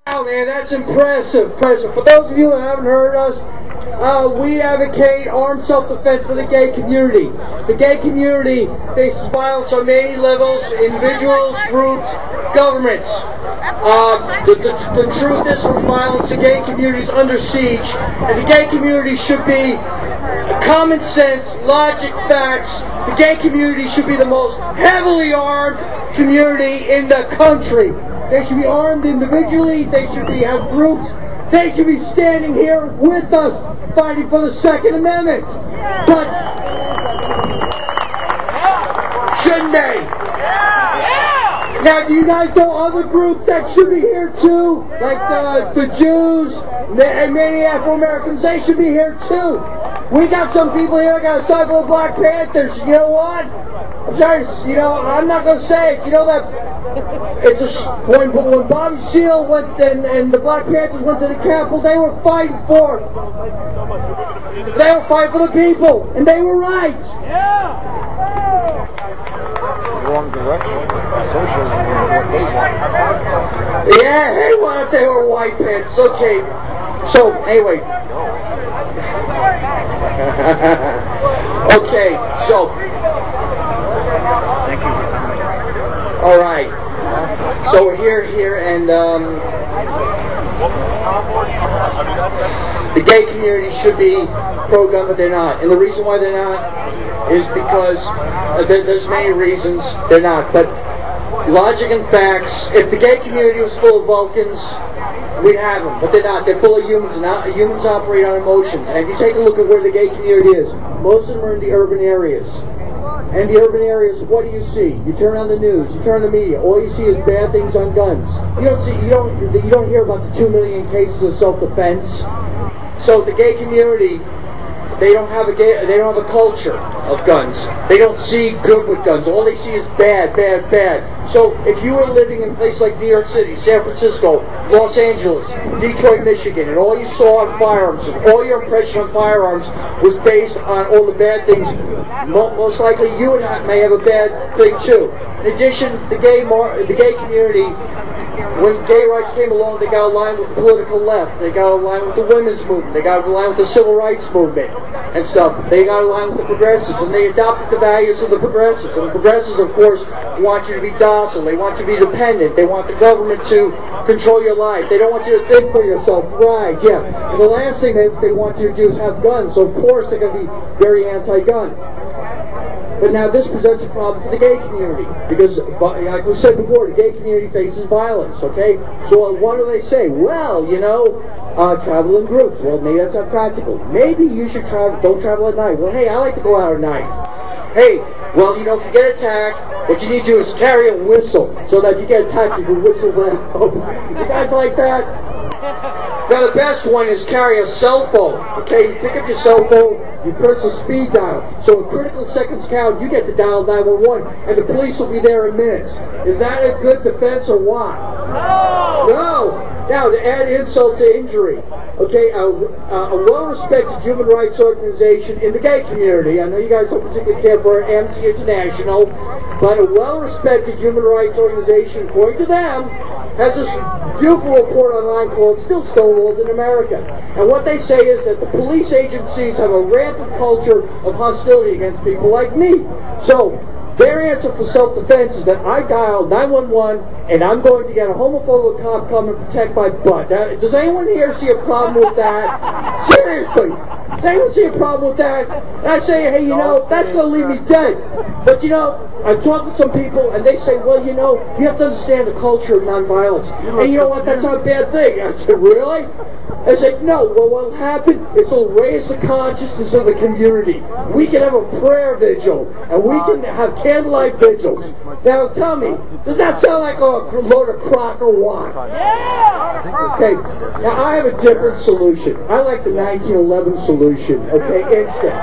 Wow, man, that's impressive. For those of you who haven't heard us, we advocate armed self-defense for the gay community. The gay community faces violence on many levels, individuals, groups, governments. The truth is, from violence, the gay community is under siege, and the gay community should be common sense, logic, facts. The gay community should be the most heavily armed community in the country. They should be armed individually. They should have groups. They should be standing here with us, fighting for the Second Amendment. But shouldn't they? Now, do you guys know other groups that should be here too? Like the Jews and many Afro-Americans, they should be here too. We got some people here that got a side for the Black Panthers. You know what? I'm sorry, I'm not going to say it. You know that when Bobby Seale went and the Black Panthers went to the Capitol, they were fighting for the people, and they were right. Yeah. Wrong direction. Socialism is what they want. Yeah, they want if they were white pants. Okay. So anyway. Okay. So. Thank you. All right. So we're here, and the gay community should be pro-gun, but they're not. And the reason why they're not is because there's many reasons they're not. But logic and facts. If the gay community was full of Vulcans, we'd have them, but they're not. They're full of humans, and humans operate on emotions. And if you take a look at where the gay community is, most of them are in the urban areas. And the urban areas, what do you see? You turn on the news, you turn on the media, all you see is bad things on guns. You don't hear about the 2 million cases of self-defense. So the gay community, they don't have a culture of guns. They don't see good with guns. All they see is bad, bad, bad. So if you were living in a place like New York City, San Francisco, Los Angeles, Detroit, Michigan, and all you saw on firearms, and all your impression on firearms was based on all the bad things, most likely you may have a bad thing too. In addition, the gay community, when gay rights came along, they got aligned with the political left. They got aligned with the women's movement. They got aligned with the civil rights movement and stuff. They got aligned with the progressives, and they adopted the values of the progressives. And the progressives, of course, want you to be docile. They want you to be dependent. They want the government to control your life. They don't want you to think for yourself. Right, yeah. And the last thing they want you to do is have guns. So, of course, they're going to be very anti-gun. But now this presents a problem for the gay community because, like we said before, the gay community faces violence, okay? So what do they say? Well, travel in groups. Well, maybe that's not practical. Maybe you should don't travel at night. Well, hey, I like to go out at night. Hey, well, if you get attacked, what you need to do is carry a whistle so that if you get attacked, you can whistle them out. You guys like that? Now, the best one is carry a cell phone. Okay, you pick up your cell phone, you press the speed dial. So when critical seconds count, you get to dial 911, and the police will be there in minutes. Is that a good defense or what? No! Now, to add insult to injury, okay, a well-respected human rights organization in the gay community, I know you guys don't particularly care for Amnesty International, but a well-respected human rights organization, according to them, has this beautiful report online called Still Stonewalled in America. And what they say is that the police agencies have a rampant culture of hostility against people like me. So, their answer for self-defense is that I dial 911 and I'm going to get a homophobic cop come and protect my butt. Now, does anyone here see a problem with that? Seriously! Does anyone see a problem with that? And I say, hey, that's going to leave me dead. But, I've talked with some people and they say, well, you have to understand the culture of nonviolence. And you know what? That's not a bad thing. I said, really? I said, no. Well, what will happen is it'll raise the consciousness of the community. We can have a prayer vigil and we can have candlelight vigils. Now, tell me, does that sound like a load of crock or what? Yeah! Okay, now I have a different solution. I like the 1911 solution, okay, instant.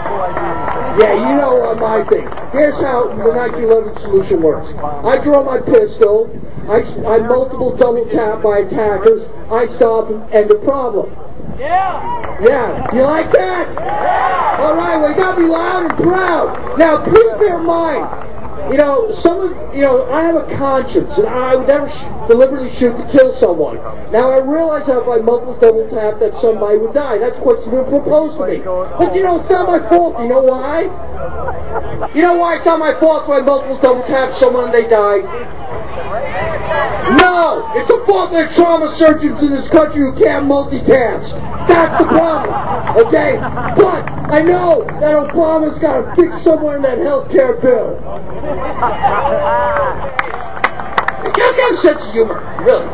Yeah, you know my thing. Here's how the 1911 solution works. I draw my pistol, I multiple double tap my attackers, I stop and end the problem. Yeah! Yeah, you like that? Yeah! Alright, well, you gotta be loud and proud. Now, please bear in mind, you know, I have a conscience, and I would never deliberately shoot to kill someone. Now, I realize that if I multiple double tap that somebody would die. That's what's been proposed to me. But, you know, it's not my fault. You know why? You know why it's not my fault if I multiple double tap someone and they die? No! It's the fault of the trauma surgeons in this country who can't multitask. That's the problem. Okay? But I know that Obama's got to fix somewhere in that health care bill. You guys got a sense of humor, really.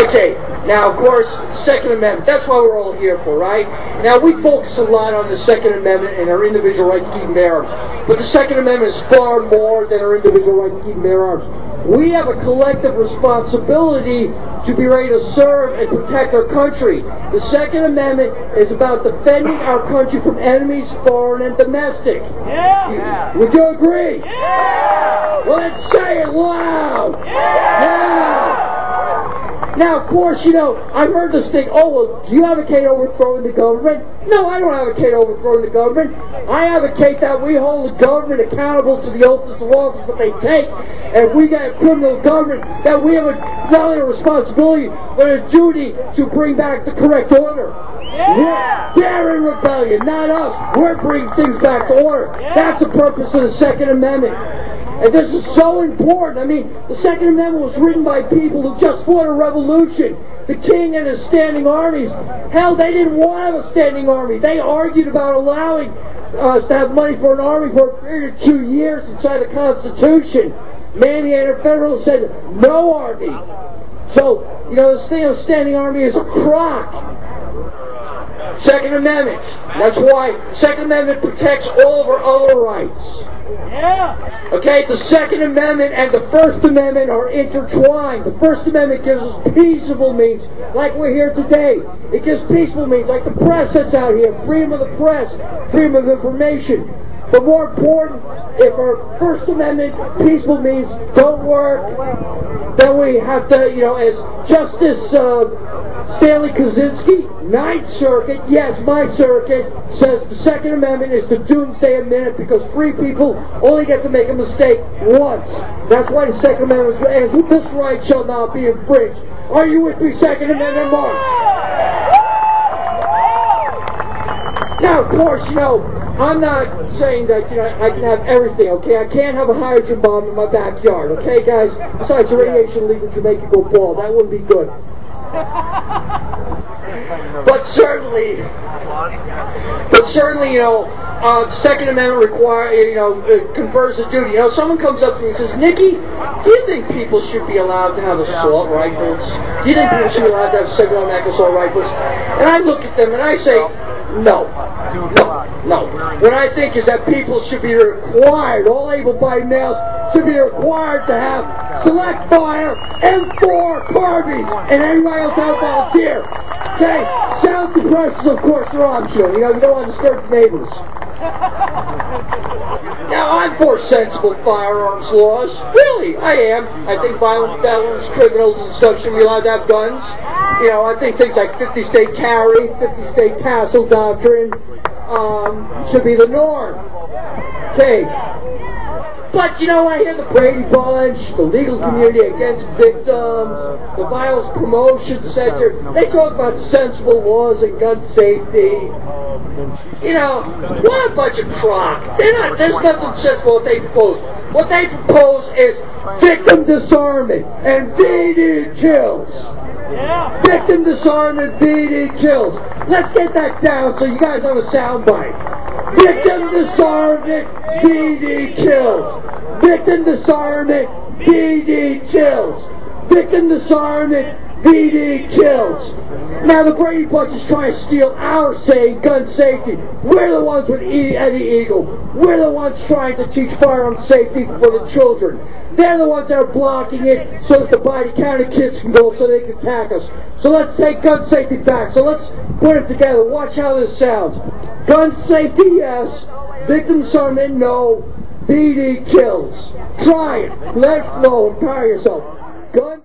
Okay, now of course, Second Amendment, that's what we're all here for, right? Now we focus a lot on the Second Amendment and our individual right to keep and bear arms. But the Second Amendment is far more than our individual right to keep and bear arms. We have a collective responsibility to be ready to serve and protect our country. The Second Amendment is about defending our country from enemies, foreign and domestic. Yeah. Would you agree? Yeah. Well, let's say it loud. Yeah. Now, of course, you know, I've heard this thing, oh, well, do you advocate overthrowing the government? No, I don't advocate overthrowing the government. I advocate that we hold the government accountable to the oaths of office that they take. And if we get a criminal government, that we have not only a responsibility, but a duty to bring back the correct order. Yeah. They're in rebellion, not us. We're bringing things back to order. Yeah. That's the purpose of the Second Amendment. And this is so important. I mean, the Second Amendment was written by people who just fought a revolution. The king and his standing armies. Hell, they didn't want to have a standing army. They argued about allowing us to have money for an army for a period of 2 years inside the Constitution. Mandated Federal said no army. So, you know, this thing of standing army is a crock. Second Amendment. That's why Second Amendment protects all of our other rights. Yeah. Okay, the Second Amendment and the First Amendment are intertwined. The First Amendment gives us peaceable means, like we're here today. It gives peaceful means, like the press that's out here, freedom of the press, freedom of information. But more important, if our First Amendment peaceful means don't work, then we have to, you know, as Justice Stanley Kaczynski, Ninth Circuit, yes, my circuit, says the Second Amendment is the doomsday amendment because free people only get to make a mistake once. That's why the Second Amendment ends with this right shall not be infringed. Are you with me, Second Amendment March? Now, of course, you know, I'm not saying that, you know, I can have everything, okay? I can't have a hydrogen bomb in my backyard, okay, guys? Besides, the radiation leak would make you go bald. That wouldn't be good. But certainly, you know, the Second Amendment confers a duty. You know, someone comes up to me and says, Nicki, do you think people should be allowed to have assault rifles? Do you think people should be allowed to have semi-automatic assault rifles? And I look at them and I say, no. What I think is that people should be required, all able-bodied males should be required to have select fire M4 carbines, and everybody else out volunteer. Okay? Sound suppressors, of course, are optional. You know, you don't want to disturb the neighbors. Now, I'm for sensible firearms laws. Really, I am. I think violent felons, criminals, and stuff should be allowed to have guns. You know, I think things like 50-state carry, 50-state tassel doctrine should be the norm. Okay. But, you know, I hear the Brady Bunch, the legal community against victims, the Violence Promotion Center. They talk about sensible laws and gun safety. You know, what a bunch of crock. There's nothing sensible what they propose. What they propose is victim disarmament and VD kills. Yeah. Victim disarmament, VD kills. Let's get that down so you guys have a soundbite. Victim disarmament, VD kills. Victim disarmament, VD kills. Victim disarmament, VD kills. Now the Brady Bunch is trying to steal our saying gun safety. We're the ones with Eddie Eagle. We're the ones trying to teach firearm safety for the children. They're the ones that are blocking it so that the Biden County kids can go so they can attack us. So let's take gun safety back. So let's put it together. Watch how this sounds. Gun safety, yes. Victim disarmament, no. VD kills. Try it. Let it flow. Empower yourself. Gun